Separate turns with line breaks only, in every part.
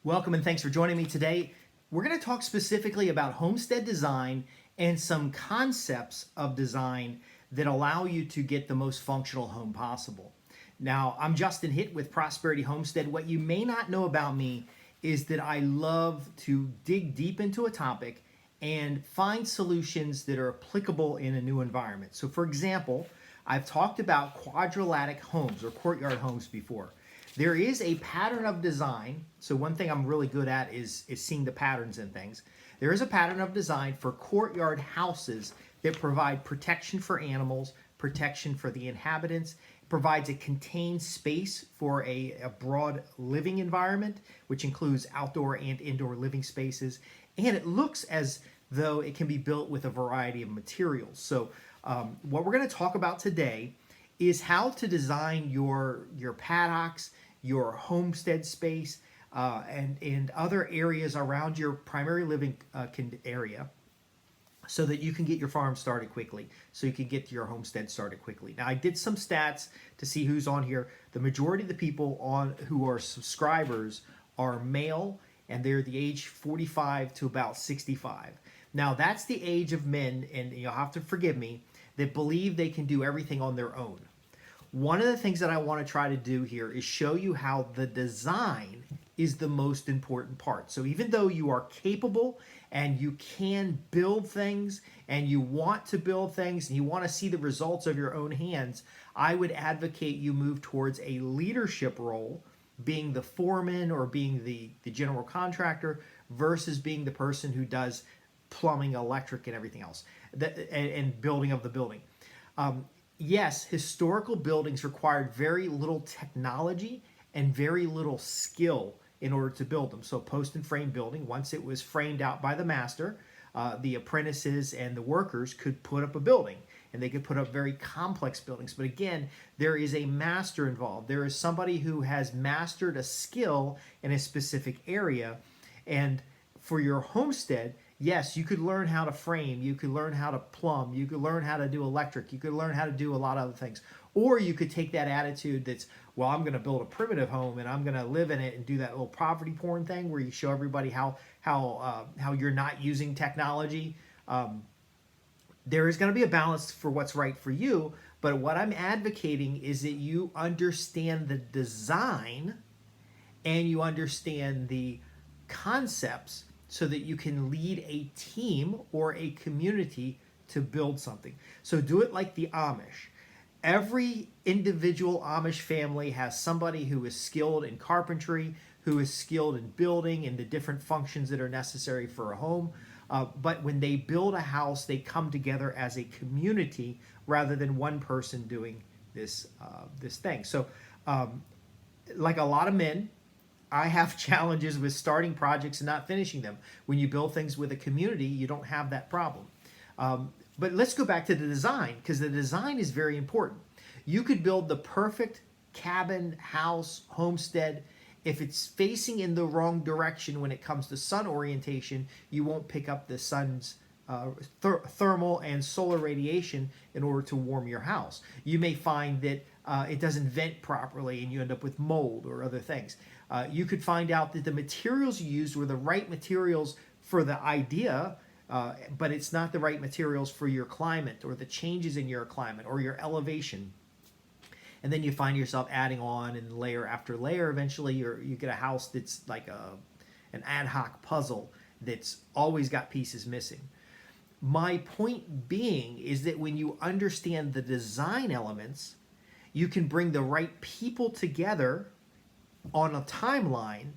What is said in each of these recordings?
Welcome and thanks for joining me today. We're going to talk specifically about homestead design and some concepts of design that allow you to get the most functional home possible. Now, I'm Justin Hitt with Prosperity Homestead. What you may not know about me is that I love to dig deep into a topic and find solutions that are applicable in a new environment. So for example, I've talked about quadrilateral homes or courtyard homes before. There is a pattern of design. So one thing I'm really good at is seeing the patterns in things. There is a pattern of design for courtyard houses that provide protection for animals, protection for the inhabitants, provides a contained space for a broad living environment, which includes outdoor and indoor living spaces. And it looks as though it can be built with a variety of materials. So what we're going to talk about today is how to design your paddocks, your homestead space, and other areas around your primary living area so that you can get your farm started quickly, so you can get your homestead started quickly. Now, I did some stats to see who's on here. The majority of the people on who are subscribers are male, and they're the age 45 to about 65. Now, that's the age of men, and you'll have to forgive me, that believe they can do everything on their own. One of the things that I want to try to do here is show you how the design is the most important part. So even though you are capable and you can build things and you want to build things and you want to see the results of your own hands, I would advocate you move towards a leadership role, being the foreman or being the general contractor versus being the person who does plumbing, electric, and everything else, and building of the building. Yes, historical buildings required very little technology and very little skill in order to build them. So post and frame building, once it was framed out by the master, the apprentices and the workers could put up a building, and they could put up very complex buildings. But again, there is a master involved. There is somebody who has mastered a skill in a specific area. And for your homestead, yes, you could learn how to frame, you could learn how to plumb, you could learn how to do electric, you could learn how to do a lot of other things. Or you could take that attitude that's, well, I'm going to build a primitive home and I'm going to live in it and do that little poverty porn thing where you show everybody how you're not using technology. There is going to be a balance for what's right for you, but what I'm advocating is that you understand the design and you understand the concepts so that you can lead a team or a community to build something. So do it like the Amish. Every individual Amish family has somebody who is skilled in carpentry, who is skilled in building and the different functions that are necessary for a home. But when they build a house, they come together as a community rather than one person doing this thing. So like a lot of men, I have challenges with starting projects and not finishing them. When you build things with a community, you don't have that problem. But let's go back to the design, because the design is very important. You could build the perfect cabin, house, homestead. If it's facing in the wrong direction when it comes to sun orientation, you won't pick up the sun's thermal and solar radiation in order to warm your house. You may find that it doesn't vent properly and you end up with mold or other things. You could find out that the materials you used were the right materials for the idea, but it's not the right materials for your climate or the changes in your climate or your elevation. And then you find yourself adding on and layer after layer. Eventually you get a house that's like an ad hoc puzzle that's always got pieces missing. My point being is that when you understand the design elements, you can bring the right people together on a timeline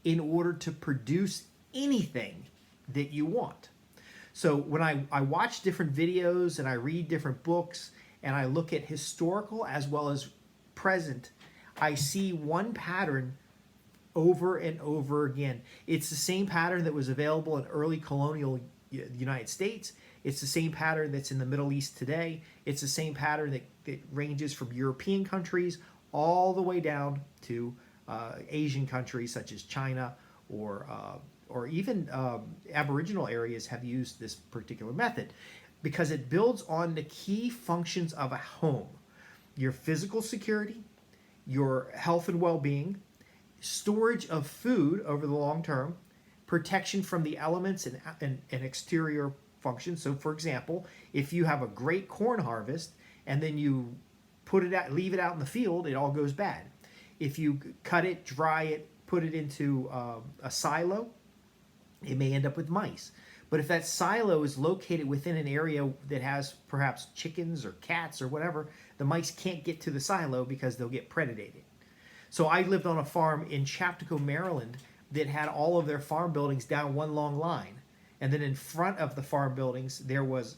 in order to produce anything that you want. So when I watch different videos and I read different books and I look at historical as well as present, I see one pattern over and over again. It's the same pattern that was available in early colonial United States. It's the same pattern that's in the Middle East today. It's the same pattern that ranges from European countries all the way down to Asian countries such as China or even Aboriginal areas have used this particular method because it builds on the key functions of a home: your physical security, your health and well-being, storage of food over the long term, protection from the elements and exterior functions. So, for example, if you have a great corn harvest and then you put it out, leave it out in the field, it all goes bad. If you cut it, dry it, put it into a silo, it may end up with mice. But if that silo is located within an area that has perhaps chickens or cats or whatever, the mice can't get to the silo because they'll get predated. So I lived on a farm in Chaptico, Maryland that had all of their farm buildings down one long line. And then in front of the farm buildings, there was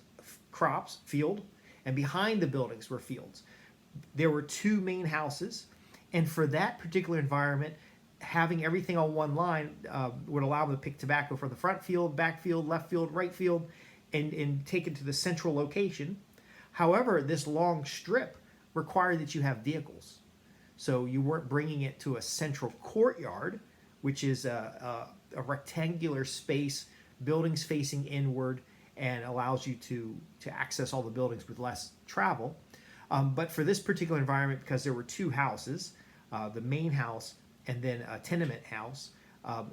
crops, field, and behind the buildings were fields. There were two main houses. And for that particular environment, having everything on one line would allow them to pick tobacco from the front field, back field, left field, right field, and take it to the central location. However, this long strip required that you have vehicles. So you weren't bringing it to a central courtyard, which is a rectangular space, buildings facing inward, and allows you to access all the buildings with less travel. But for this particular environment, because there were two houses, the main house and then a tenement house,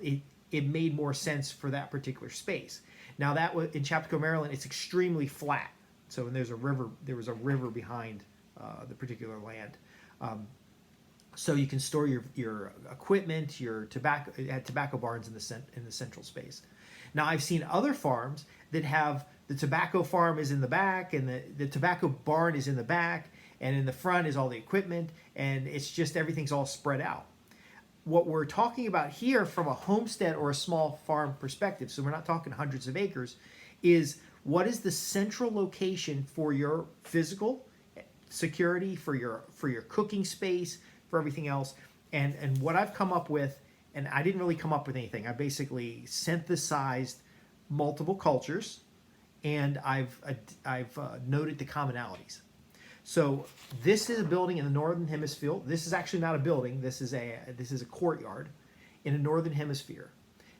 it made more sense for that particular space. Now that was in Chaptico, Maryland, it's extremely flat. So and there was a river behind the particular land. So you can store your equipment, your tobacco. It had tobacco barns in the central space. Now I've seen other farms that have the tobacco farm is in the back, and the tobacco barn is in the back, and in the front is all the equipment, and it's just everything's all spread out. What we're talking about here from a homestead or a small farm perspective, so we're not talking hundreds of acres, is what is the central location for your physical security, for your cooking space, for everything else. And what I've come up with, and I didn't really come up with anything, I basically synthesized multiple cultures, and I've noted the commonalities. So this is a building in the northern hemisphere. This is actually not a building. This is a courtyard in the northern hemisphere.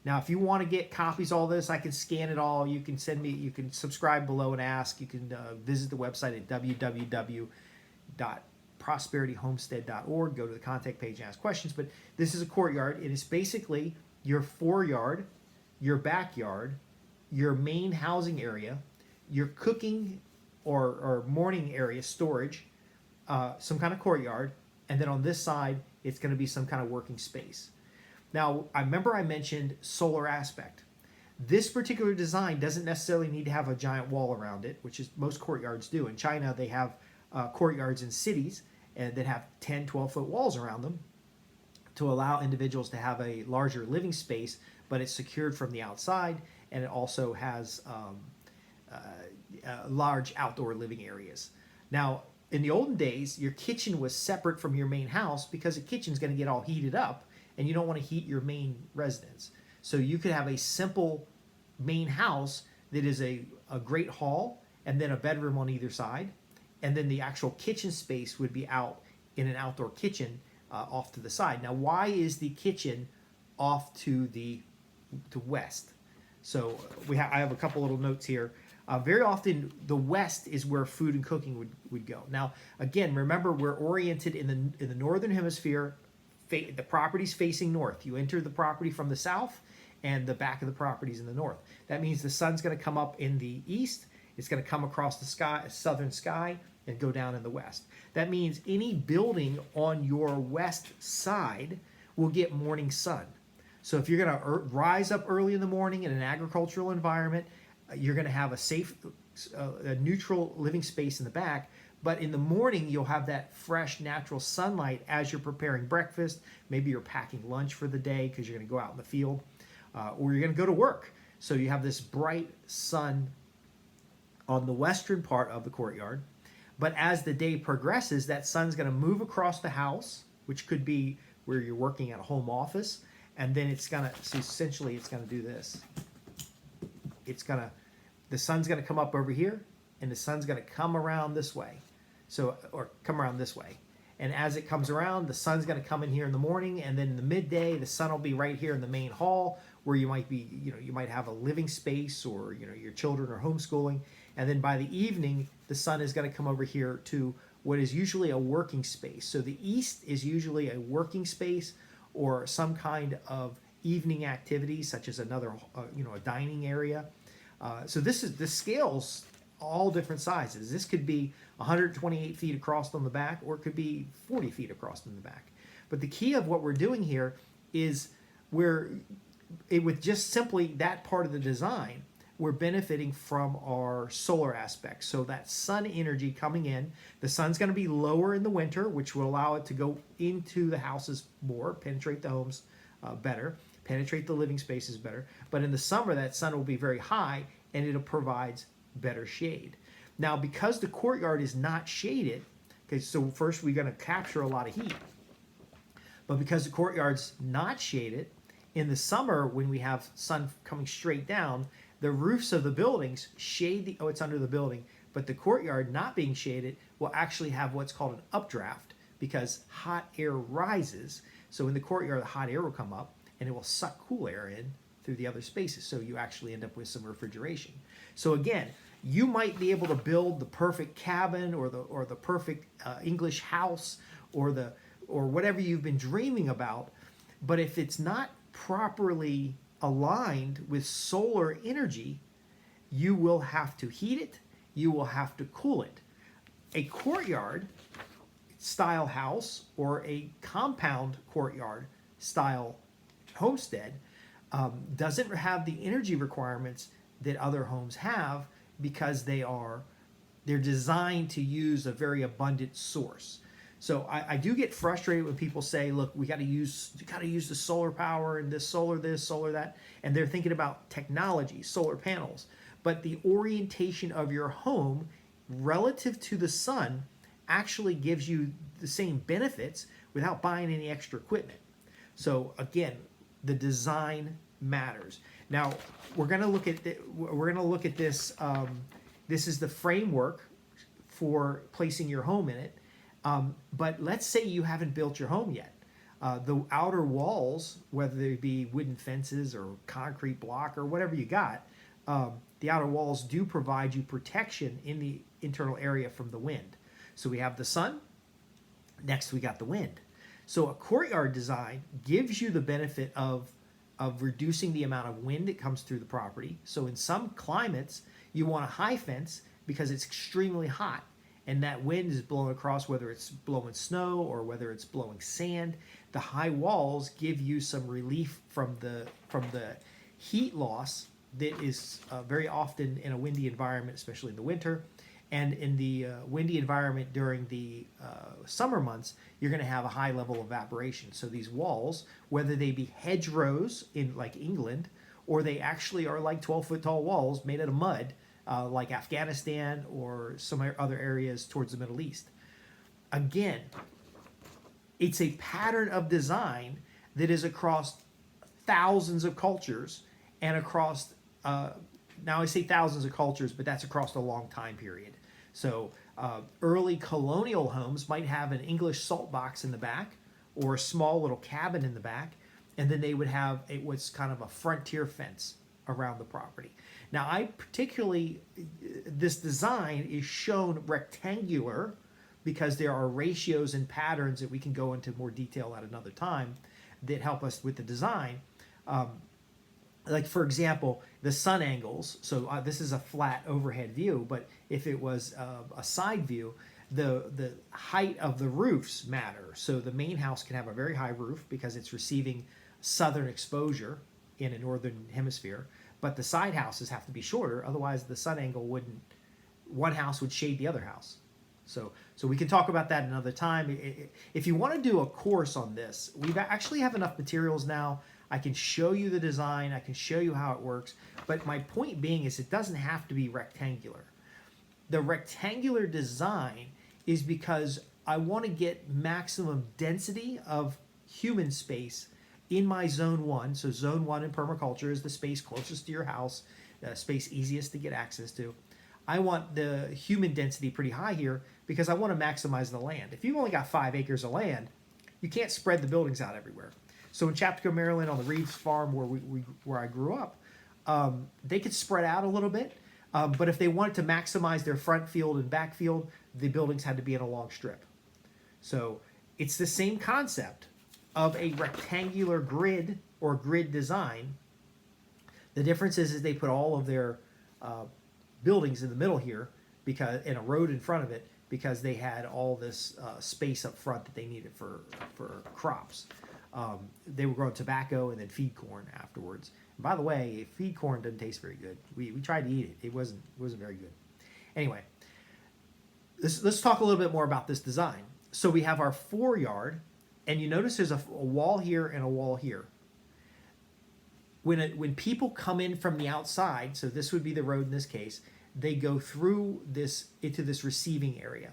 Now, if you want to get copies of all this, I can scan it all. You can send me. You can subscribe below and ask. You can visit the website at www.prosperityhomestead.org. Go to the contact page and ask questions. But this is a courtyard. It is basically your foreyard, your backyard, your main housing area, your cooking or morning area, storage, some kind of courtyard, and then on this side, it's going to be some kind of working space. Now, I remember I mentioned solar aspect. This particular design doesn't necessarily need to have a giant wall around it, which is most courtyards do. In China, they have courtyards in cities that have 10, 12-foot walls around them to allow individuals to have a larger living space, but it's secured from the outside, and it also has large outdoor living areas. Now, in the olden days, your kitchen was separate from your main house because the kitchen's going to get all heated up, and you don't want to heat your main residence. So you could have a simple main house that is a great hall and then a bedroom on either side, and then the actual kitchen space would be out in an outdoor kitchen off to the side. Now, why is the kitchen off to west? So I have a couple little notes here. Very often, the west is where food and cooking would go. Now, again, remember, we're oriented in the northern hemisphere. The property's facing north. You enter the property from the south, and the back of the property is in the north. That means the sun's going to come up in the east. It's going to come across the sky, southern sky, and go down in the west. That means any building on your west side will get morning sun. So if you're going to rise up early in the morning in an agricultural environment, you're going to have a safe, a neutral living space in the back. But in the morning, you'll have that fresh, natural sunlight as you're preparing breakfast. Maybe you're packing lunch for the day because you're going to go out in the field, or you're going to go to work. So you have this bright sun on the western part of the courtyard. But as the day progresses, that sun's going to move across the house, which could be where you're working at a home office. And then it's going to, so essentially it's going to do this. The sun's going to come up over here, and the sun's going to come around this way. Or come around this way. And as it comes around, the sun's going to come in here in the morning, and then in the midday, the sun will be right here in the main hall where you might be, you might have a living space, or, your children are homeschooling. And then by the evening, the sun is going to come over here to what is usually a working space. So the east is usually a working space or some kind of evening activity, such as another, a dining area. So this scales all different sizes. This could be 128 feet across on the back, or it could be 40 feet across on the back. But the key of what we're doing here is with just simply that part of the design, we're benefiting from our solar aspects. So that sun energy coming in, the sun's going to be lower in the winter, which will allow it to go into the houses more, penetrate the homes better, penetrate the living spaces better. But in the summer, that sun will be very high, and it provides better shade. Now, because the courtyard is not shaded, okay, so first we're going to capture a lot of heat. But because the courtyard's not shaded, in the summer when we have sun coming straight down, the roofs of the buildings shade it's under the building, but the courtyard not being shaded will actually have what's called an updraft, because hot air rises. So in the courtyard, the hot air will come up and it will suck cool air in through the other spaces. So you actually end up with some refrigeration. So again, you might be able to build the perfect cabin or the perfect English house or whatever you've been dreaming about, but if it's not properly aligned with solar energy, you will have to heat it, you will have to cool it. A courtyard style house or a compound courtyard style homestead doesn't have the energy requirements that other homes have, because they're designed to use a very abundant source. So I do get frustrated when people say, look, you got to use the solar power and this, solar that, and they're thinking about technology, solar panels. But the orientation of your home relative to the sun actually gives you the same benefits without buying any extra equipment. So again, the design matters. Now we're going to look at this. This is the framework for placing your home in it. But let's say you haven't built your home yet. The outer walls, whether they be wooden fences or concrete block or whatever you got, the outer walls do provide you protection in the internal area from the wind. So we have the sun, next we got the wind. So a courtyard design gives you the benefit of reducing the amount of wind that comes through the property. So in some climates, you want a high fence because it's extremely hot, and that wind is blowing across, whether it's blowing snow or whether it's blowing sand. The high walls give you some relief from the heat loss that is very often in a windy environment, especially in the winter. And in the windy environment during the summer months, you're going to have a high level of evaporation. So these walls, whether they be hedgerows in like England, or they actually are like 12-foot tall walls made out of mud, like Afghanistan or some other areas towards the Middle East. Again, it's a pattern of design that is across thousands of cultures and across, now I say thousands of cultures, but that's across a long time period. So early colonial homes might have an English salt box in the back or a small little cabin in the back, and then they would have what's kind of a frontier fence around the property. Now, this design is shown rectangular because there are ratios and patterns that we can go into more detail at another time that help us with the design. Like, for example, the sun angles. So this is a flat overhead view, but if it was a side view, the height of the roofs matter. So the main house can have a very high roof because it's receiving southern exposure in a northern hemisphere, but the side houses have to be shorter, otherwise the sun angle one house would shade the other house. So we can talk about that another time. If you want to do a course on this, we actually have enough materials now. I can show you the design, I can show you how it works, but my point being is it doesn't have to be rectangular. The rectangular design is because I want to get maximum density of human space in my zone 1. So zone 1 in permaculture is the space closest to your house, space easiest to get access to. I want the human density pretty high here because I want to maximize the land. If you've only got 5 acres of land, you can't spread the buildings out everywhere. So in Chapco, Maryland, on the Reeves farm where I grew up, they could spread out a little bit, but if they wanted to maximize their front field and back field, the buildings had to be in a long strip. So it's the same concept. of a rectangular grid or grid design. The difference is they put all of their buildings in the middle here because in a road in front of it because they had all this space up front that they needed for crops. They were growing tobacco and then feed corn afterwards. And by the way, feed corn doesn't taste very good. We tried to eat it. It wasn't very good. Anyway, let's talk a little bit more about this design. So we have our foreyard, and you notice there's a wall here and a wall here. When people come in from the outside, so this would be the road in this case, they go through this into this receiving area.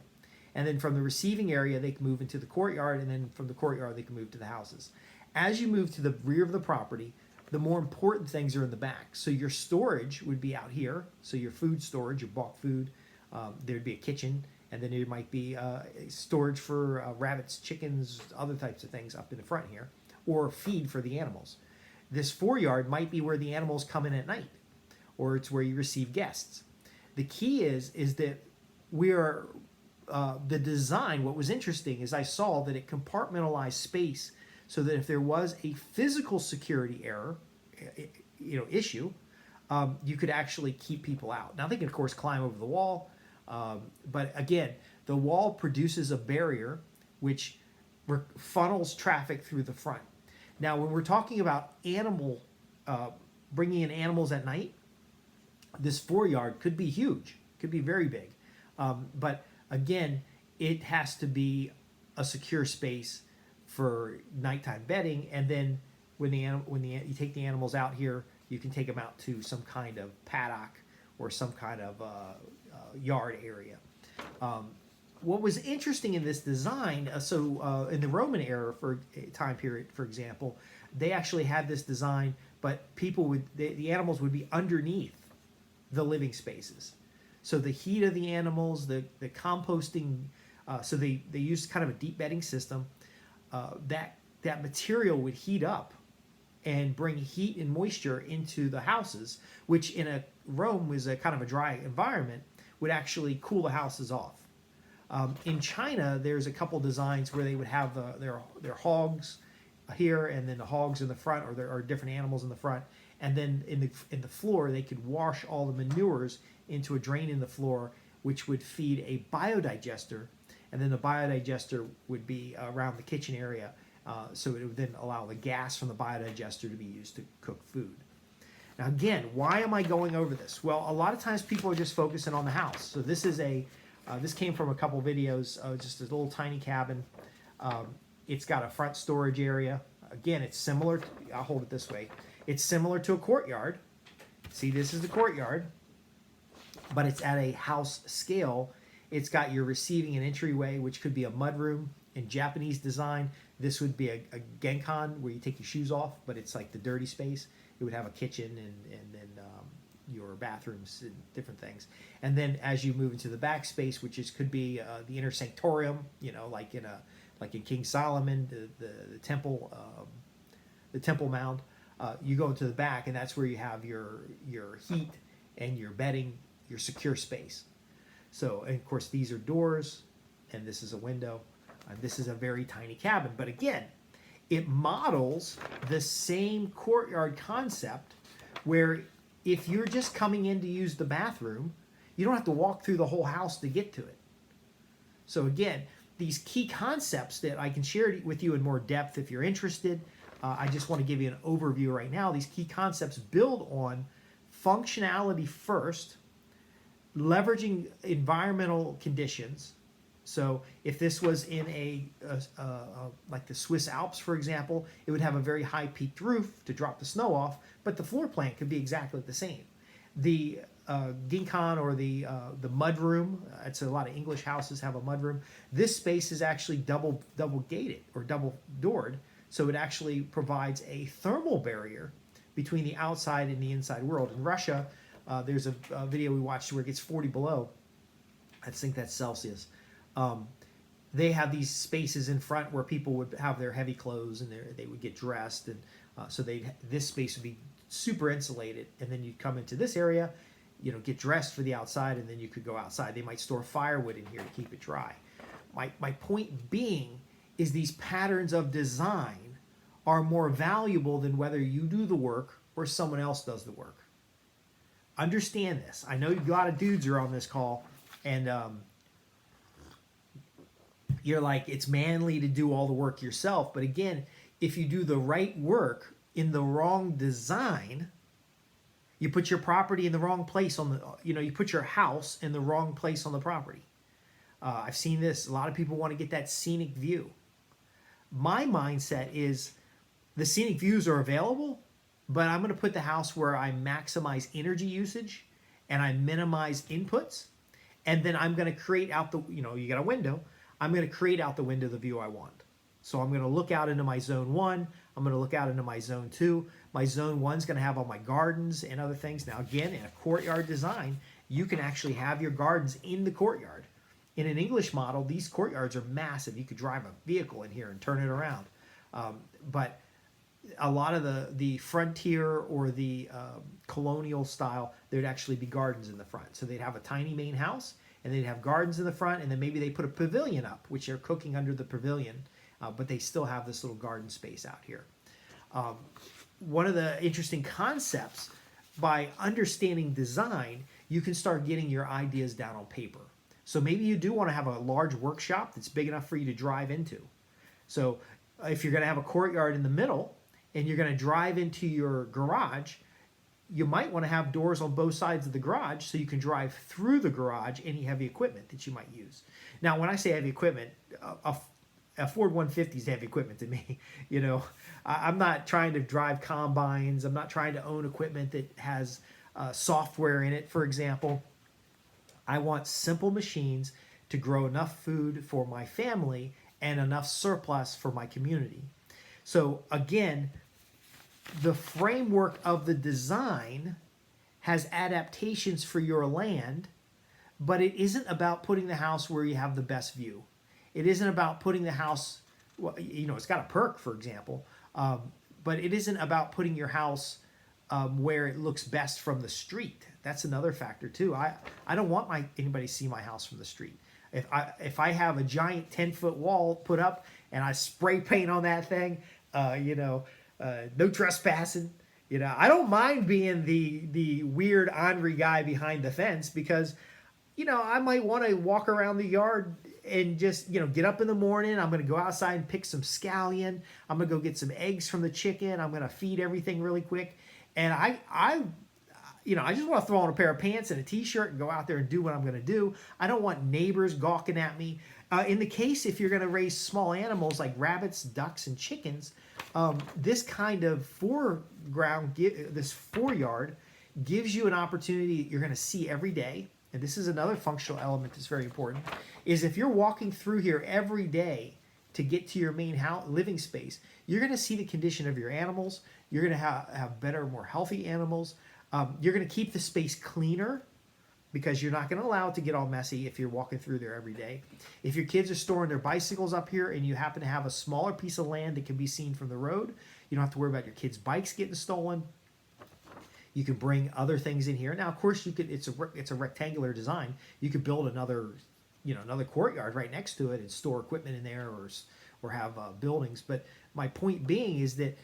And then from the receiving area, they can move into the courtyard, and then from the courtyard, they can move to the houses. As you move to the rear of the property, the more important things are in the back. So your storage would be out here. So your food storage, your bought food, there'd be a kitchen, and then there might be storage for rabbits, chickens, other types of things up in the front here, or feed for the animals. This foreyard might be where the animals come in at night, or it's where you receive guests. The key is that we are the design. What was interesting is I saw that it compartmentalized space so that if there was a physical security error, issue, you could actually keep people out. Now they can of course climb over the wall, but again, the wall produces a barrier which funnels traffic through the front. Now, when we're talking about bringing in animals at night, this foreyard could be huge, could be very big. But again, it has to be a secure space for nighttime bedding. And then when you take the animals out here, you can take them out to some kind of paddock or some kind of yard area. What was interesting in this design, in the Roman era for time period, for example, they actually had this design, but the animals would be underneath the living spaces. So the heat of the animals, the composting, so they used kind of a deep bedding system. That material would heat up and bring heat and moisture into the houses, which in Rome was a kind of a dry environment, would actually cool the houses off. In China, there's a couple designs where they would have their hogs here, and then the hogs in the front, or there are different animals in the front, and then in the floor they could wash all the manures into a drain in the floor, which would feed a biodigester, and then the biodigester would be around the kitchen area, so it would then allow the gas from the biodigester to be used to cook food. Now again, why am I going over this? Well, a lot of times people are just focusing on the house. So this is this came from a couple videos, just a little tiny cabin. It's got a front storage area. Again, it's similar, I'll hold it this way. It's similar to a courtyard. See, this is the courtyard, but it's at a house scale. It's got your receiving and entryway, which could be a mudroom. In Japanese design, this would be a genkan, where you take your shoes off, but it's like the dirty space. It would have a kitchen and then your bathrooms and different things. And then as you move into the back space, which could be the inner sanctorium, like in King Solomon, the temple mound. You go into the back, and that's where you have your heat and your bedding, your secure space. So, and of course, these are doors, and this is a window. This is a very tiny cabin, but again, it models the same courtyard concept, where if you're just coming in to use the bathroom, you don't have to walk through the whole house to get to it. So again, these key concepts that I can share with you in more depth if you're interested. I just want to give you an overview right now. These key concepts build on functionality first, leveraging environmental conditions. So if this was in like the Swiss Alps, for example, it would have a very high peaked roof to drop the snow off, but the floor plan could be exactly the same. The ginkan, or the mud room, it's a lot of English houses have a mud room. This space is actually double gated or double doored, so it actually provides a thermal barrier between the outside and the inside world. In Russia, there's a video we watched where it gets 40 below. I think that's Celsius. They have these spaces in front where people would have their heavy clothes and they would get dressed, and so this space would be super insulated. And then you'd come into this area, get dressed for the outside, and then you could go outside. They might store firewood in here to keep it dry. My point being is these patterns of design are more valuable than whether you do the work or someone else does the work. Understand this. I know a lot of dudes are on this call, and you're like, it's manly to do all the work yourself. But again, if you do the right work in the wrong design, you put your property in the wrong place on the, you put your house in the wrong place on the property. I've seen this. A lot of people want to get that scenic view. My mindset is the scenic views are available, but I'm going to put the house where I maximize energy usage and I minimize inputs. And then I'm going to create out the, you got a window. I'm going to create out the window the view I want. So I'm going to look out into my zone 1. I'm going to look out into my zone 2. My zone 1 is going to have all my gardens and other things. Now, again, in a courtyard design, you can actually have your gardens in the courtyard. In an English model, these courtyards are massive. You could drive a vehicle in here and turn it around. But a lot of the frontier or the colonial style, there'd actually be gardens in the front. So they'd have a tiny main house, and they'd have gardens in the front, and then maybe they put a pavilion up, which they're cooking under the pavilion, but they still have this little garden space out here. One of the interesting concepts, by understanding design, you can start getting your ideas down on paper. So maybe you do want to have a large workshop that's big enough for you to drive into. So if you're going to have a courtyard in the middle and you're going to drive into your garage, you might want to have doors on both sides of the garage so you can drive through the garage any heavy equipment that you might use. Now, when I say heavy equipment, a Ford 150 is heavy equipment to me. I'm not trying to drive combines. I'm not trying to own equipment that has software in it, for example. I want simple machines to grow enough food for my family and enough surplus for my community. So again, the framework of the design has adaptations for your land, but it isn't about putting the house where you have the best view. It isn't about putting the house, it's got a perk, for example, but it isn't about putting your house where it looks best from the street. That's another factor too. I don't want anybody to see my house from the street. If I have a giant 10-foot wall put up and I spray paint on that thing, no trespassing. I don't mind being the weird ornery guy behind the fence because, I might want to walk around the yard and just, get up in the morning. I'm going to go outside and pick some scallion. I'm going to go get some eggs from the chicken. I'm going to feed everything really quick. And I just want to throw on a pair of pants and a t-shirt and go out there and do what I'm going to do. I don't want neighbors gawking at me. In the case, if you're going to raise small animals like rabbits, ducks, and chickens, this kind of this foreyard gives you an opportunity that you're going to see every day. And this is another functional element that's very important, is if you're walking through here every day to get to your main living space, you're going to see the condition of your animals. You're going to have better, more healthy animals. You're going to keep the space cleaner because you're not going to allow it to get all messy if you're walking through there every day. If your kids are storing their bicycles up here and you happen to have a smaller piece of land that can be seen from the road, you don't have to worry about your kids' bikes getting stolen. You can bring other things in here. Now, of course, it's a rectangular design. You could build another courtyard right next to it and store equipment in there or have buildings. But my point being is that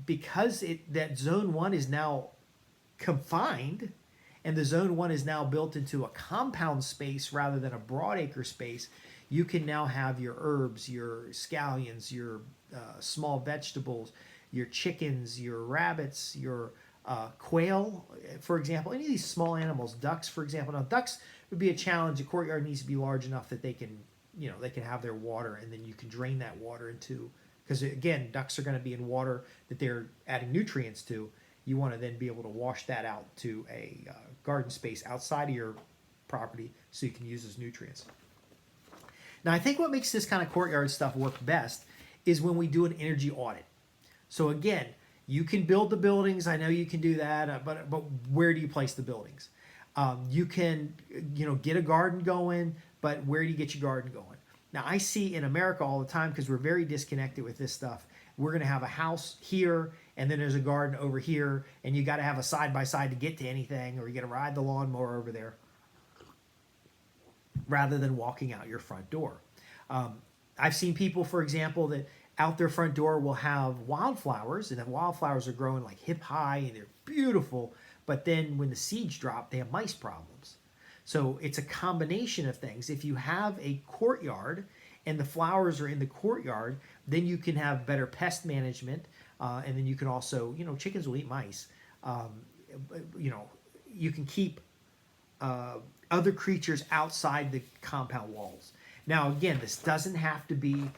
because that zone 1 is now confined and the zone 1 is now built into a compound space rather than a broadacre space, you can now have your herbs, your scallions, your small vegetables, your chickens, your rabbits, your quail, for example, any of these small animals, ducks, for example. Now, ducks would be a challenge. A courtyard needs to be large enough that they can have their water, and then you can drain that water into, because again, ducks are going to be in water that they're adding nutrients to. You want to then be able to wash that out to a garden space outside of your property so you can use those nutrients. Now, I think what makes this kind of courtyard stuff work best is when we do an energy audit. So again, you can build the buildings. I know you can do that, but where do you place the buildings? You can, get a garden going, but where do you get your garden going? Now, I see in America all the time, because we're very disconnected with this stuff, we're going to have a house here, and then there's a garden over here, and you got to have a side-by-side to get to anything, or you got to ride the lawnmower over there, rather than walking out your front door. I've seen people, for example, that out their front door will have wildflowers, and the wildflowers are growing like hip high and they're beautiful. But then when the seeds drop, they have mice problems. So it's a combination of things. If you have a courtyard and the flowers are in the courtyard, then you can have better pest management. And then you can also, chickens will eat mice. You can keep other creatures outside the compound walls. Now, again, this doesn't have to be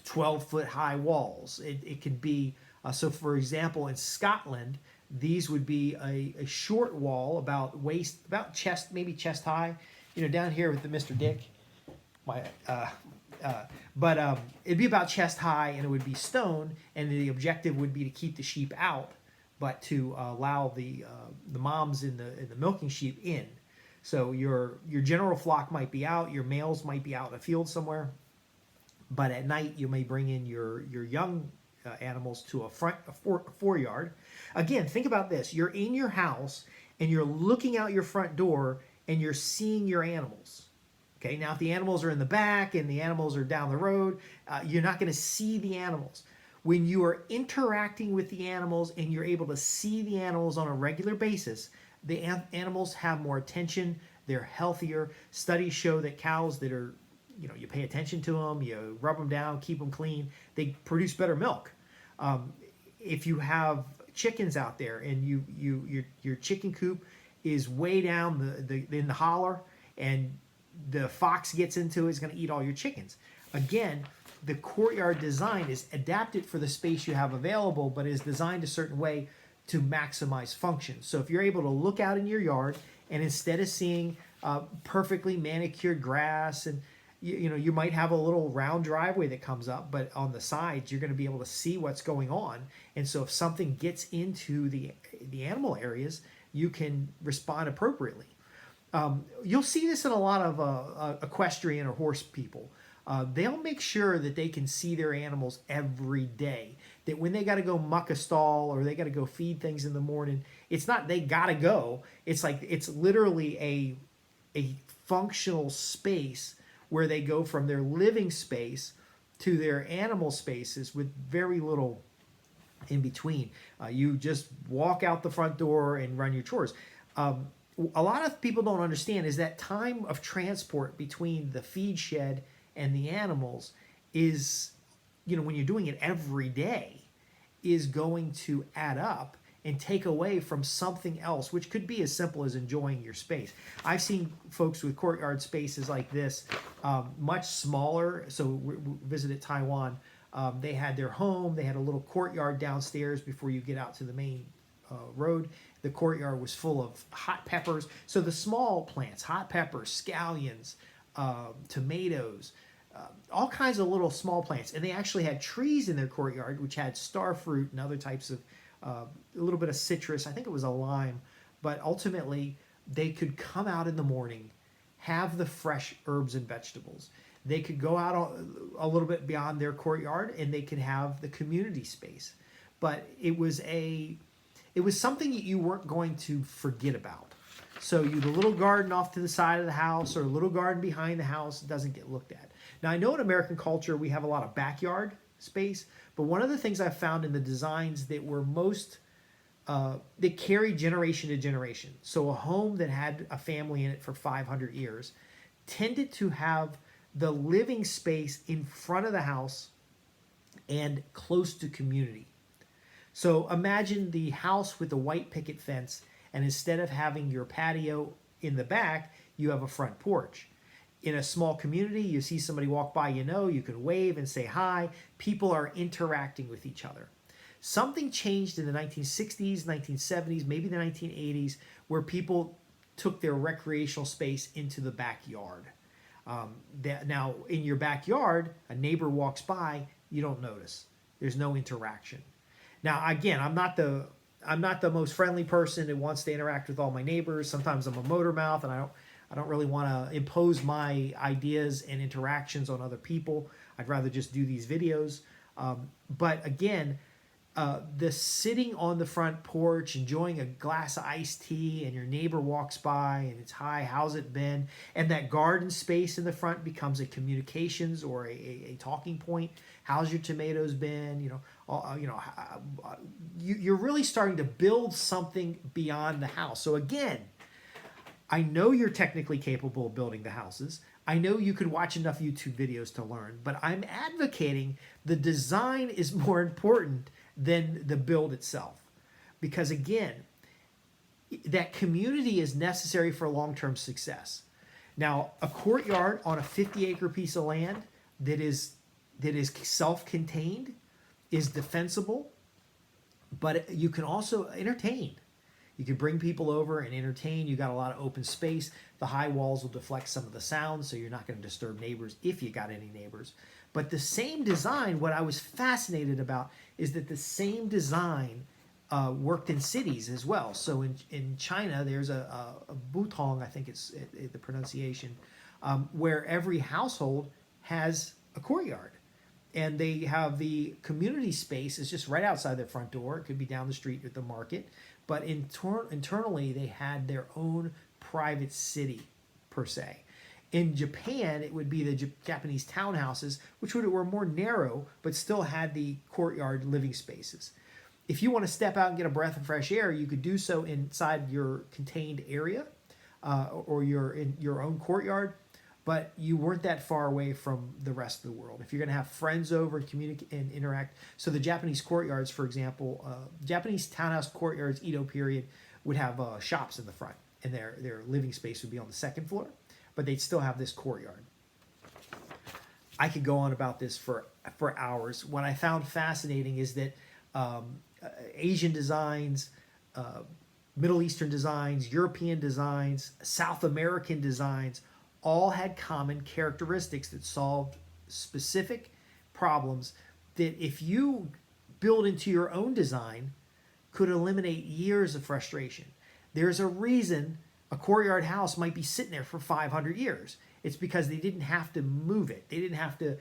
12-foot high walls. It can be, so for example, in Scotland, these would be a short wall about waist, about chest, maybe chest high. Down here with the Mr. Dick, it'd be about chest high, and it would be stone, and the objective would be to keep the sheep out, but to allow the moms in the milking sheep in. So your general flock might be out, your males might be out in a field somewhere, but at night you may bring in your young animals to a foreyard. Again, think about this. You're in your house and you're looking out your front door and you're seeing your animals. Okay, now if the animals are in the back and the animals are down the road, you're not going to see the animals. When you are interacting with the animals and you're able to see the animals on a regular basis, the animals have more attention, they're healthier. Studies show that cows that are, you pay attention to them, you rub them down, keep them clean, they produce better milk. If you have chickens out there and your chicken coop is way down in the holler and the fox gets into it, it's going to eat all your chickens. Again, the courtyard design is adapted for the space you have available, but is designed a certain way to maximize function. So if you're able to look out in your yard and instead of seeing perfectly manicured grass and you might have a little round driveway that comes up, but on the sides you're going to be able to see what's going on. And so if something gets into the animal areas, you can respond appropriately. You'll see this in a lot of equestrian or horse people. They'll make sure that they can see their animals every day. That when they got to go muck a stall or they got to go feed things in the morning, it's not they got to go. It's like it's literally a functional space where they go from their living space to their animal spaces with very little in between. You just walk out the front door and run your chores. A lot of people don't understand is that time of transport between the feed shed and the animals is, when you're doing it every day, is going to add up and take away from something else, which could be as simple as enjoying your space. I've seen folks with courtyard spaces like this, much smaller. So we visited Taiwan. They had their home. They had a little courtyard downstairs before you get out to the main road. The courtyard was full of hot peppers. So the small plants, hot peppers, scallions, tomatoes, all kinds of little small plants. And they actually had trees in their courtyard, which had star fruit and other types of, a little bit of citrus. I think it was a lime. But ultimately, they could come out in the morning, have the fresh herbs and vegetables. They could go out a little bit beyond their courtyard, and they could have the community space. But it was something that you weren't going to forget about. So the little garden off to the side of the house or a little garden behind the house doesn't get looked at. Now, I know in American culture we have a lot of backyard space, but one of the things I found in the designs that were most, that carried generation to generation, so a home that had a family in it for 500 years, tended to have the living space in front of the house and close to community. So imagine the house with the white picket fence, and instead of having your patio in the back, you have a front porch. In a small community, you see somebody walk by, you can wave and say hi. People are interacting with each other. Something changed in the 1960s, 1970s, maybe the 1980s, where people took their recreational space into the backyard. Now, in your backyard, a neighbor walks by, you don't notice. There's no interaction. Now, again, I'm not the most friendly person that wants to interact with all my neighbors. Sometimes I'm a motor mouth, and I don't really want to impose my ideas and interactions on other people. I'd rather just do these videos. But again, the sitting on the front porch, enjoying a glass of iced tea, and your neighbor walks by and it's, hi, how's it been? And that garden space in the front becomes a communications or a talking point. How's your tomatoes been? You're really starting to build something beyond the house. So again, I know you're technically capable of building the houses. I know you could watch enough YouTube videos to learn, but I'm advocating the design is more important than the build itself. Because again, that community is necessary for long-term success. Now, a courtyard on a 50-acre piece of land that is self-contained is defensible, but you can also entertain. You can bring people over and entertain. You got a lot of open space. The high walls will deflect some of the sound, so you're not going to disturb neighbors if you got any neighbors. But the same design, what I was fascinated about is that the same design worked in cities as well. So in China, there's a butong, I think it's the pronunciation, where every household has a courtyard. And they have the community space is just right outside their front door. It could be down the street at the market. But internally, they had their own private city, per se. In Japan, it would be the Japanese townhouses, which were more narrow, but still had the courtyard living spaces. If you want to step out and get a breath of fresh air, you could do so inside your contained area or in your own courtyard, but you weren't that far away from the rest of the world. If you're going to have friends over and communicate and interact, so the Japanese courtyards, for example, Japanese townhouse courtyards, Edo period, would have shops in the front, and their living space would be on the second floor, but they'd still have this courtyard. I could go on about this for hours. What I found fascinating is that Asian designs, Middle Eastern designs, European designs, South American designs, all had common characteristics that solved specific problems that if you build into your own design could eliminate years of frustration. There's a reason a courtyard house might be sitting there for 500 years. It's because they didn't have to move it. They didn't have to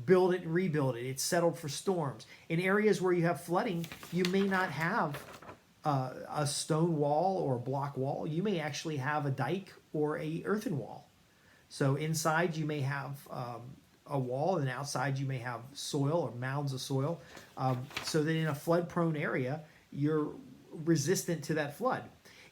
build it and rebuild it. It's settled for storms. In areas where you have flooding, you may not have a stone wall or a block wall. You may actually have a dike or a earthen wall. So inside you may have a wall, and outside you may have soil or mounds of soil, so that in a flood-prone area, you're resistant to that flood.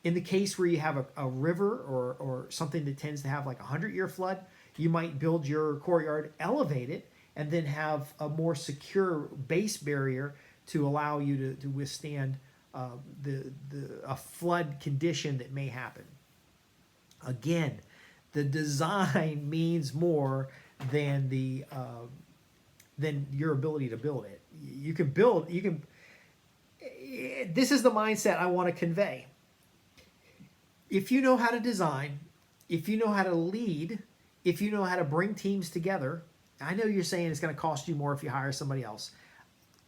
In the case where you have a river or something that tends to have like a 100-year flood, you might build your courtyard, elevate it, and then have a more secure base barrier to allow you to withstand a flood condition that may happen. Again, the design means more than than your ability to build it. You can build. This is the mindset I want to convey. If you know how to design, if you know how to lead, if you know how to bring teams together, I know you're saying it's going to cost you more if you hire somebody else.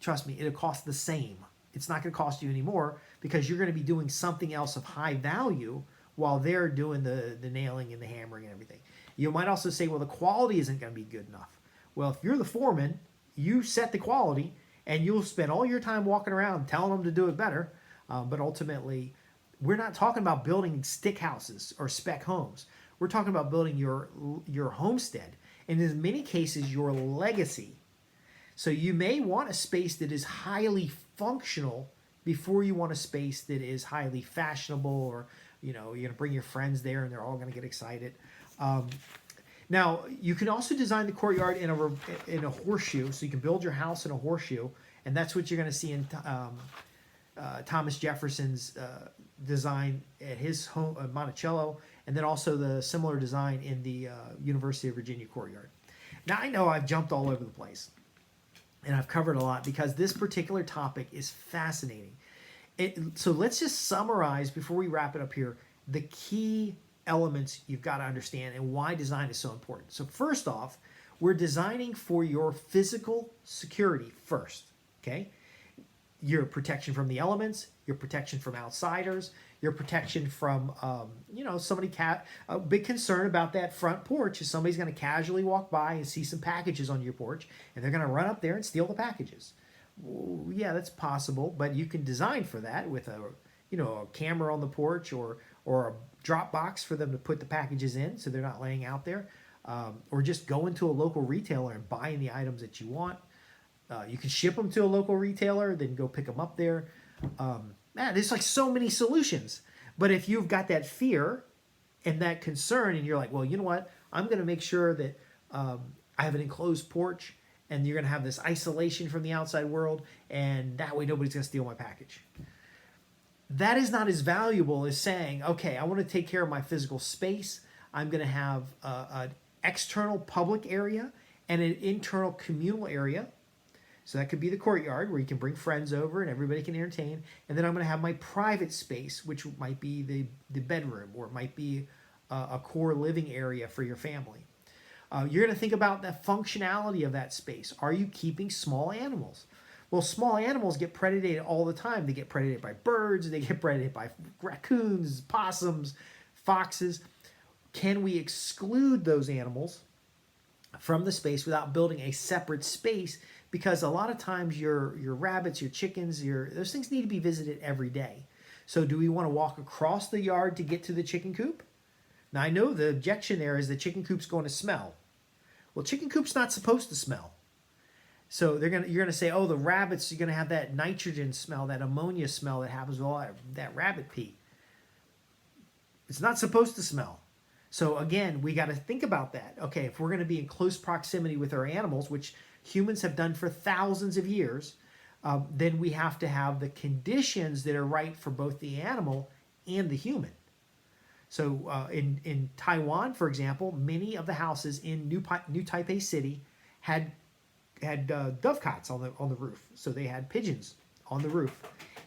Trust me, it'll cost the same. It's not going to cost you any more because you're going to be doing something else of high value while they're doing the nailing and the hammering and everything. You might also say, well, the quality isn't going to be good enough. Well, if you're the foreman, you set the quality, and you'll spend all your time walking around telling them to do it better. But ultimately, we're not talking about building stick houses or spec homes. We're talking about building your homestead, and in many cases, your legacy. So you may want a space that is highly functional before you want a space that is highly fashionable, or you're going to bring your friends there and they're all going to get excited. Now, you can also design the courtyard in a horseshoe, so you can build your house in a horseshoe, and that's what you're going to see in Thomas Jefferson's design at his home, Monticello, and then also the similar design in the University of Virginia courtyard. Now, I know I've jumped all over the place, and I've covered a lot because this particular topic is fascinating. So let's just summarize before we wrap it up here the key elements you've got to understand and why design is so important. So first off, we're designing for your physical security first, okay? Your protection from the elements, your protection from outsiders, your protection from, somebody a big concern about that front porch is somebody's going to casually walk by and see some packages on your porch, and they're going to run up there and steal the packages. Well, yeah, that's possible, but you can design for that with a camera on the porch or a drop box for them to put the packages in so they're not laying out there, or just going to a local retailer and buying the items that you want. You can ship them to a local retailer, then go pick them up there. Man, there's like so many solutions. But if you've got that fear and that concern, and you're like, well, you know what? I'm going to make sure that I have an enclosed porch, and you're going to have this isolation from the outside world, and that way nobody's going to steal my package. That is not as valuable as saying, okay, I want to take care of my physical space. I'm going to have an external public area and an internal communal area. So that could be the courtyard where you can bring friends over and everybody can entertain. And then I'm going to have my private space, which might be the bedroom, or it might be a core living area for your family. You're going to think about the functionality of that space. Are you keeping small animals? Well, small animals get predated all the time. They get predated by birds. They get predated by raccoons, possums, foxes. Can we exclude those animals from the space without building a separate space? Because a lot of times your rabbits, your chickens, those things need to be visited every day. So do we want to walk across the yard to get to the chicken coop? Now, I know the objection there is the chicken coop's going to smell. Well, chicken coop's not supposed to smell. So you're gonna say, oh, the rabbits are gonna have that nitrogen smell, that ammonia smell that happens with all that rabbit pee. It's not supposed to smell. So again, we got to think about that. Okay, if we're going to be in close proximity with our animals, which humans have done for thousands of years, then we have to have the conditions that are right for both the animal and the human. So in Taiwan, for example, many of the houses in New Taipei City had dovecots on the roof. So they had pigeons on the roof,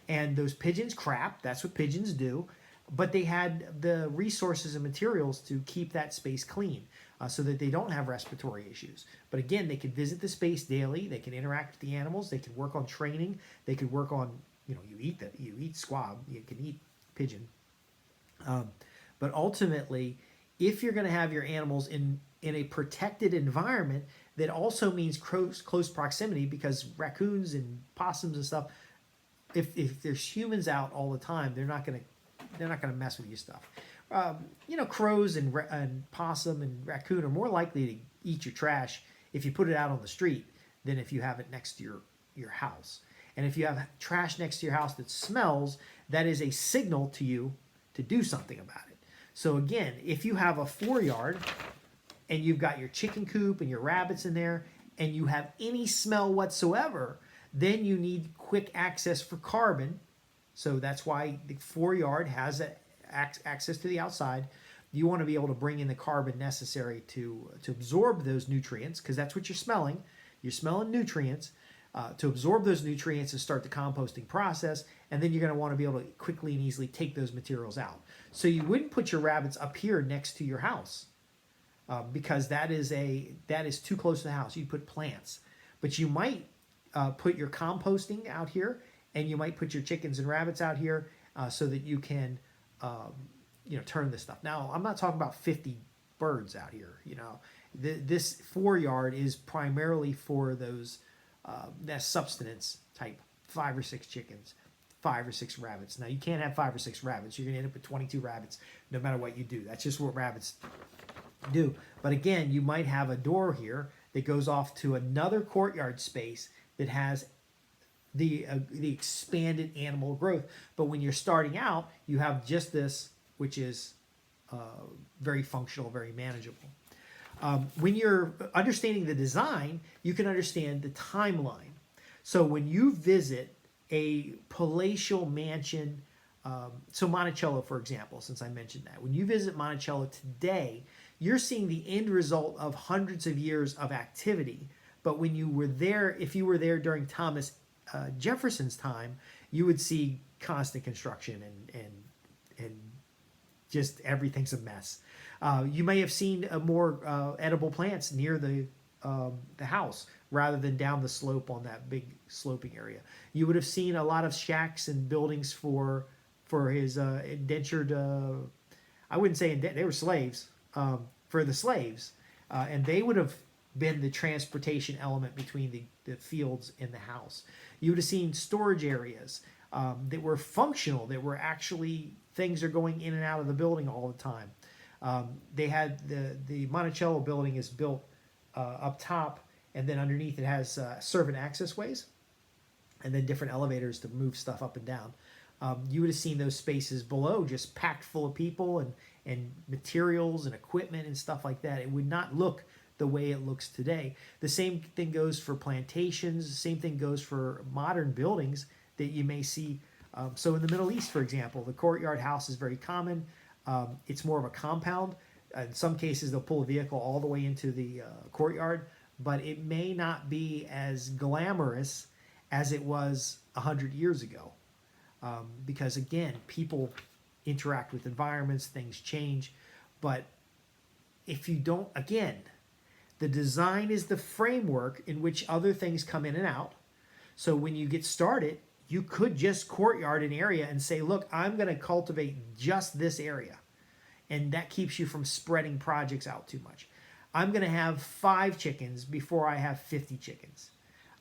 and those pigeons crap. That's what pigeons do. But they had the resources and materials to keep that space clean, so that they don't have respiratory issues. But again, they could visit the space daily. They can interact with the animals. They could work on training. They could work on, you eat squab. You can eat pigeon. But ultimately, if you're going to have your animals in a protected environment, that also means close proximity, because raccoons and possums and stuff, if there's humans out all the time, they're not going to mess with your stuff. Crows and possum and raccoon are more likely to eat your trash if you put it out on the street than if you have it next to your house. And if you have trash next to your house that smells, that is a signal to you to do something about it. So again, if you have a 4-yard and you've got your chicken coop and your rabbits in there, and you have any smell whatsoever, then you need quick access for carbon. So that's why the 4-yard has access to the outside. You want to be able to bring in the carbon necessary to absorb those nutrients, because that's what you're smelling. You're smelling nutrients. To absorb those nutrients and start the composting process, and then you're going to want to be able to quickly and easily take those materials out. So you wouldn't put your rabbits up here next to your house, because that is too close to the house. You put plants, but you might put your composting out here, and you might put your chickens and rabbits out here, so that you can turn this stuff. Now, I'm not talking about 50 birds out here. This 4-yard is primarily for those that subsistence type, 5 or 6 chickens, 5 or 6 rabbits. Now, you can't have 5 or 6 rabbits. You're going to end up with 22 rabbits no matter what you do. That's just what rabbits do. But again, you might have a door here that goes off to another courtyard space that has the expanded animal growth. But when you're starting out, you have just this, which is very functional, very manageable. When you're understanding the design, you can understand the timeline. So when you visit a palatial mansion, so Monticello, for example, since I mentioned that, when you visit Monticello today, you're seeing the end result of hundreds of years of activity. But when you were there, if you were there during Thomas Jefferson's time, you would see constant construction and just everything's a mess. You may have seen more edible plants near the house rather than down the slope on that big sloping area. You would have seen a lot of shacks and buildings for his indentured. I wouldn't say they were slaves, for the slaves, and they would have been the transportation element between the fields and the house. You would have seen storage areas that were functional, that were actually things are going in and out of the building all the time. They had the Monticello building is built up top, and then underneath it has servant access ways, and then different elevators to move stuff up and down. You would have seen those spaces below just packed full of people and materials and equipment and stuff like that. It would not look the way it looks today. The same thing goes for plantations. The same thing goes for modern buildings that you may see. So in the Middle East, for example, the courtyard house is very common. It's more of a compound. In some cases, they'll pull a vehicle all the way into the courtyard, but it may not be as glamorous as it was 100 years ago. Because again, people interact with environments, things change. But if you don't, again, the design is the framework in which other things come in and out. So when you get started, you could just courtyard an area and say, look, I'm going to cultivate just this area. And that keeps you from spreading projects out too much. I'm going to have 5 chickens before I have 50 chickens.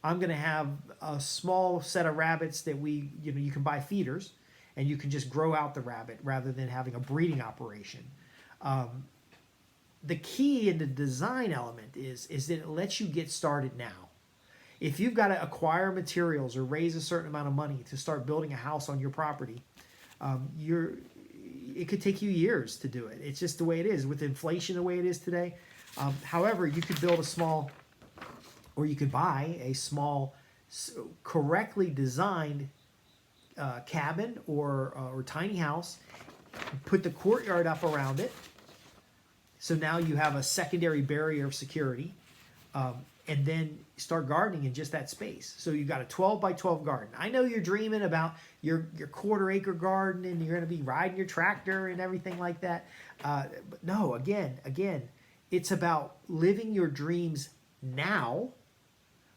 I'm going to have a small set of rabbits that you can buy feeders, and you can just grow out the rabbit rather than having a breeding operation. The key in the design element is that it lets you get started now. If you've got to acquire materials or raise a certain amount of money to start building a house on your property, it could take you years to do it. It's just the way it is with inflation the way it is today. However, you could build or you could buy a small, correctly designed cabin or tiny house, put the courtyard up around it. So now you have a secondary barrier of security, and then start gardening in just that space. So you've got a 12 by 12 garden. I know you're dreaming about your quarter-acre garden, and you're going to be riding your tractor and everything like that. But no, again, it's about living your dreams now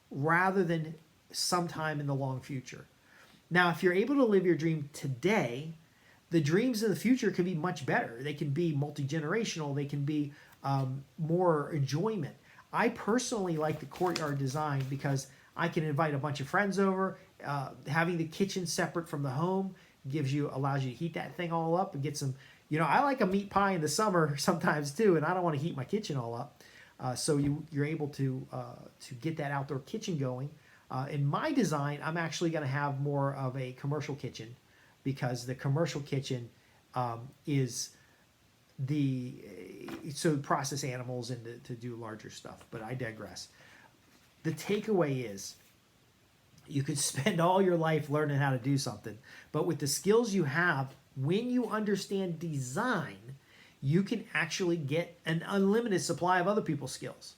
rather than sometime in the long future. Now, if you're able to live your dream today, the dreams in the future can be much better. They can be multi-generational. They can be more enjoyment. I personally like the courtyard design because I can invite a bunch of friends over. Having the kitchen separate from the home allows you to heat that thing all up and get some. I like a meat pie in the summer sometimes too, and I don't want to heat my kitchen all up. So you're able to get that outdoor kitchen going. In my design, I'm actually going to have more of a commercial kitchen, because the commercial kitchen is so process animals and to do larger stuff. But I digress. The takeaway is you could spend all your life learning how to do something, but with the skills you have, when you understand design, you can actually get an unlimited supply of other people's skills.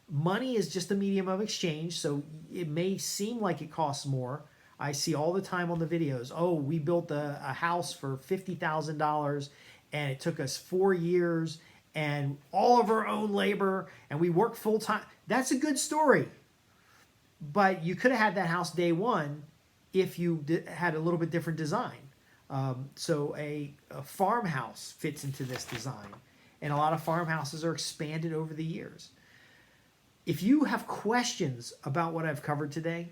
Money is just a medium of exchange, so it may seem like it costs more. I see all the time on the videos, we built a house for $50,000 and it took us 4 years and all of our own labor and we worked full time. That's a good story. But you could have had that house day one if you had a little bit different design. So a farmhouse fits into this design, and a lot of farmhouses are expanded over the years. If you have questions about what I've covered today,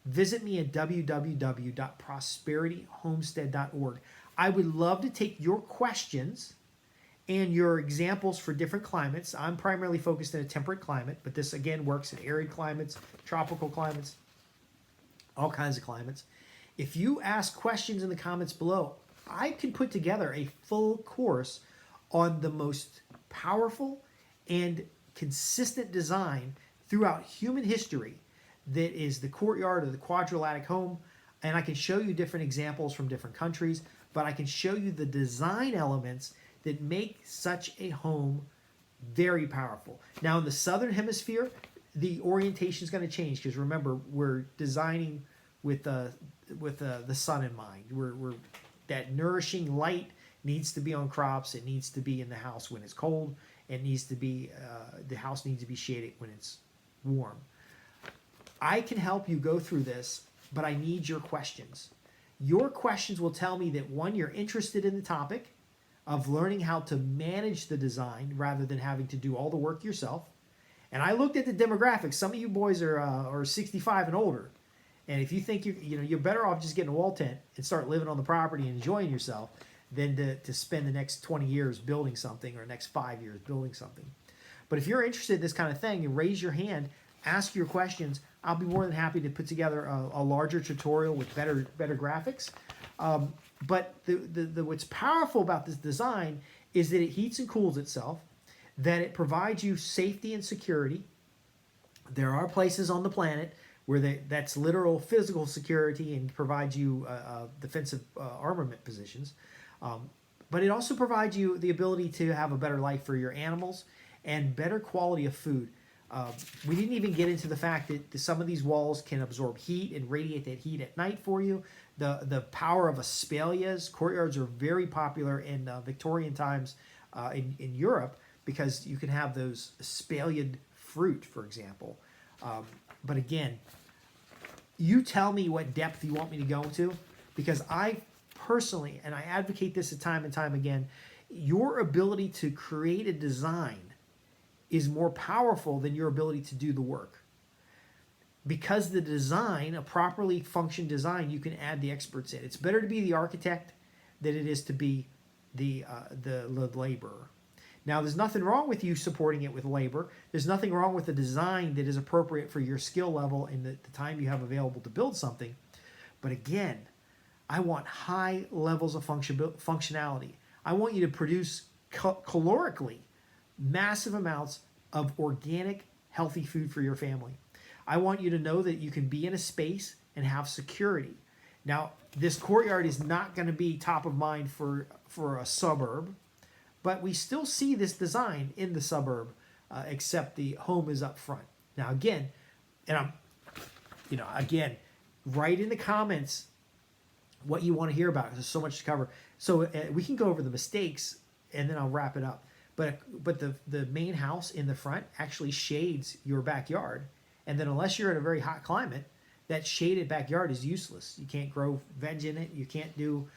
visit me at www.prosperityhomestead.org. I would love to take your questions and your examples for different climates. I'm primarily focused in a temperate climate, but this again works in arid climates, tropical climates, all kinds of climates. If you ask questions in the comments below, I can put together a full course on the most powerful and consistent design throughout human history that is the courtyard or the quadrilateral home. And I can show you different examples from different countries, but I can show you the design elements that make such a home very powerful. Now, in the southern hemisphere, the orientation is going to change, because remember, we're designing with the sun in mind. We're that nourishing light needs to be on crops. It needs to be in the house when it's cold. It needs to be the house needs to be shaded when it's warm. I can help you go through this, but I need your questions. Your questions will tell me that, one, you're interested in the topic of learning how to manage the design rather than having to do all the work yourself. And I looked at the demographics. Some of you boys are 65 and older. And if you think you're better off just getting a wall tent and start living on the property and enjoying yourself than to spend the next 20 years building something or next 5 years building something. But if you're interested in this kind of thing, and raise your hand, ask your questions. I'll be more than happy to put together a larger tutorial with better graphics. But what's powerful about this design is that it heats and cools itself, that it provides you safety and security. There are places on the planet where that's literal physical security and provides you defensive armament positions. But it also provides you the ability to have a better life for your animals and better quality of food. We didn't even get into the fact that some of these walls can absorb heat and radiate that heat at night for you. The power of espaliers. Courtyards are very popular in Victorian times in Europe because you can have those espaliered fruit, for example. But again, you tell me what depth you want me to go into, because I personally, and I advocate this time and time again, your ability to create a design is more powerful than your ability to do the work. Because the design, a properly functioned design, you can add the experts in. It's better to be the architect than it is to be the laborer. Now, there's nothing wrong with you supporting it with labor. There's nothing wrong with a design that is appropriate for your skill level and the time you have available to build something. But again, I want high levels of functionality. I want you to produce calorically massive amounts of organic, healthy food for your family. I want you to know that you can be in a space and have security. Now, this courtyard is not going to be top of mind for a suburb, but we still see this design in the suburb, except the home is up front. Now, again, and write in the comments what you want to hear about. There's so much to cover. So we can go over the mistakes, and then I'll wrap it up. But the main house in the front actually shades your backyard, and then unless you're in a very hot climate, that shaded backyard is useless. You can't grow veg in it. You can't do,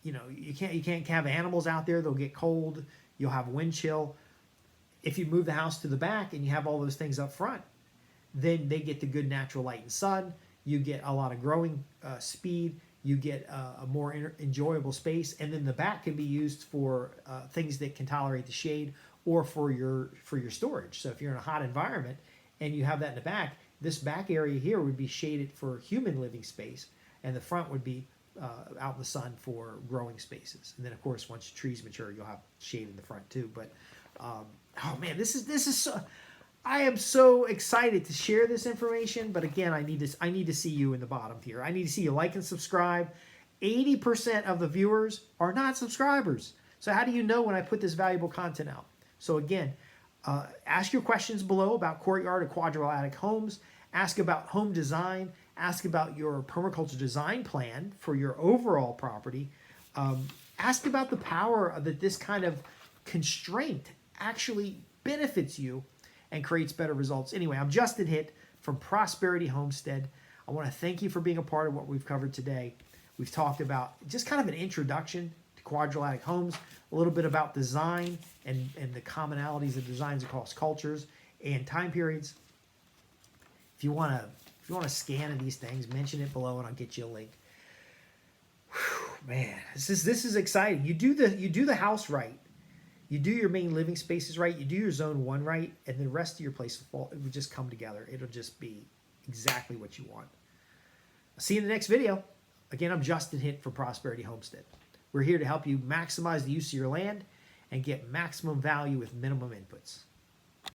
you can't have animals out there. They'll get cold. You'll have wind chill. If you move the house to the back and you have all those things up front, then they get the good natural light and sun. You get a lot of growing speed. You get a more enjoyable space, and then the back can be used for things that can tolerate the shade or for your storage. So if you're in a hot environment and you have that in the back, this back area here would be shaded for human living space, and the front would be out in the sun for growing spaces. And then of course, once trees mature, you'll have shade in the front too. But oh man, this is so. I am so excited to share this information, but again, I need to see you in the bottom here. I need to see you like and subscribe. 80% of the viewers are not subscribers. So how do you know when I put this valuable content out? So again, ask your questions below about courtyard or quadrilateral homes. Ask about home design. Ask about your permaculture design plan for your overall property. Ask about the power that this kind of constraint actually benefits you and creates better results. Anyway, I'm Justin Hitt from Prosperity Homestead. I want to thank you for being a part of what we've covered today. We've talked about just kind of an introduction to quadrilateral homes, a little bit about design and the commonalities of designs across cultures and time periods. If you want to scan these things, mention it below and I'll get you a link. Whew, man, this is exciting. You do the house right. You do your main living spaces right, you do your zone 1 right, and the rest of your place will just come together. It'll just be exactly what you want. I'll see you in the next video. Again, I'm Justin Hitt from Prosperity Homestead. We're here to help you maximize the use of your land and get maximum value with minimum inputs.